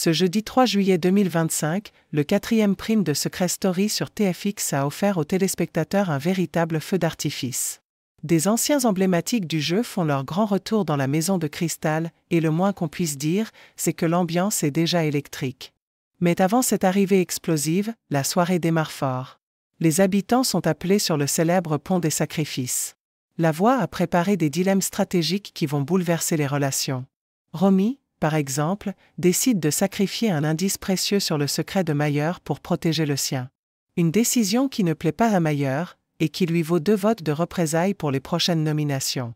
Ce jeudi 3 juillet 2025, le 4e prime de Secret Story sur TFX a offert aux téléspectateurs un véritable feu d'artifice. Des anciens emblématiques du jeu font leur grand retour dans la maison de cristal, et le moins qu'on puisse dire, c'est que l'ambiance est déjà électrique. Mais avant cette arrivée explosive, la soirée démarre fort. Les habitants sont appelés sur le célèbre pont des sacrifices. La voix a préparé des dilemmes stratégiques qui vont bouleverser les relations. Romy, par exemple, décide de sacrifier un indice précieux sur le secret de Mayer pour protéger le sien. Une décision qui ne plaît pas à Mayer, et qui lui vaut 2 votes de représailles pour les prochaines nominations.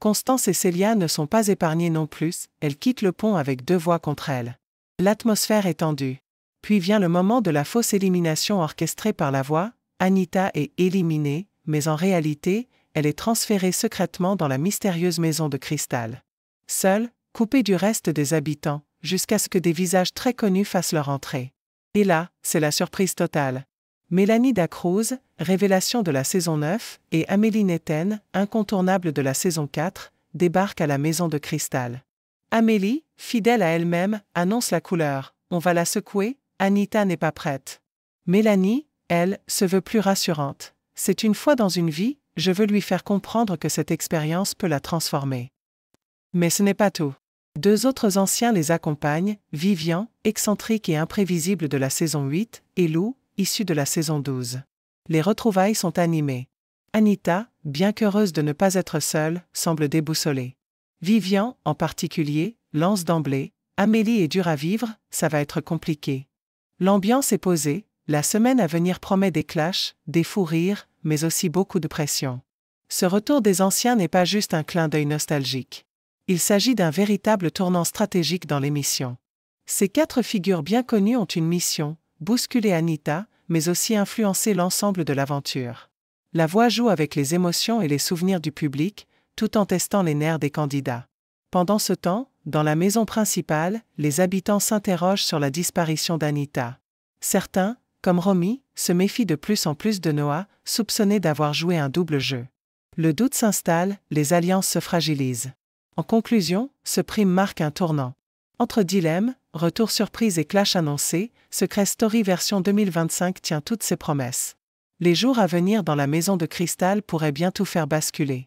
Constance et Célia ne sont pas épargnées non plus, elles quittent le pont avec 2 voix contre elles. L'atmosphère est tendue. Puis vient le moment de la fausse élimination orchestrée par la voix. Anita est éliminée, mais en réalité, elle est transférée secrètement dans la mystérieuse maison de cristal. Seule, coupée du reste des habitants, jusqu'à ce que des visages très connus fassent leur entrée. Et là, c'est la surprise totale. Mélanie Dacruz, révélation de la saison 9, et Amélie Netten, incontournable de la saison 4, débarquent à la maison de cristal. Amélie, fidèle à elle-même, annonce la couleur. On va la secouer, Anita n'est pas prête. Mélanie, elle, se veut plus rassurante. C'est une fois dans une vie, je veux lui faire comprendre que cette expérience peut la transformer. Mais ce n'est pas tout. 2 autres anciens les accompagnent, Vivian, excentrique et imprévisible de la saison 8, et Lou, issu de la saison 12. Les retrouvailles sont animées. Anita, bien qu'heureuse de ne pas être seule, semble déboussolée. Vivian, en particulier, lance d'emblée. Amélie est dure à vivre, ça va être compliqué. L'ambiance est posée, la semaine à venir promet des clashs, des fous rires, mais aussi beaucoup de pression. Ce retour des anciens n'est pas juste un clin d'œil nostalgique. Il s'agit d'un véritable tournant stratégique dans l'émission. Ces 4 figures bien connues ont une mission, bousculer Anita, mais aussi influencer l'ensemble de l'aventure. La voix joue avec les émotions et les souvenirs du public, tout en testant les nerfs des candidats. Pendant ce temps, dans la maison principale, les habitants s'interrogent sur la disparition d'Anita. Certains, comme Romy, se méfient de plus en plus de Noah, soupçonné d'avoir joué un double jeu. Le doute s'installe, les alliances se fragilisent. En conclusion, ce prime marque un tournant. Entre dilemmes, retour surprise et clash annoncé, Secret Story version 2025 tient toutes ses promesses. Les jours à venir dans la maison de cristal pourraient bien tout faire basculer.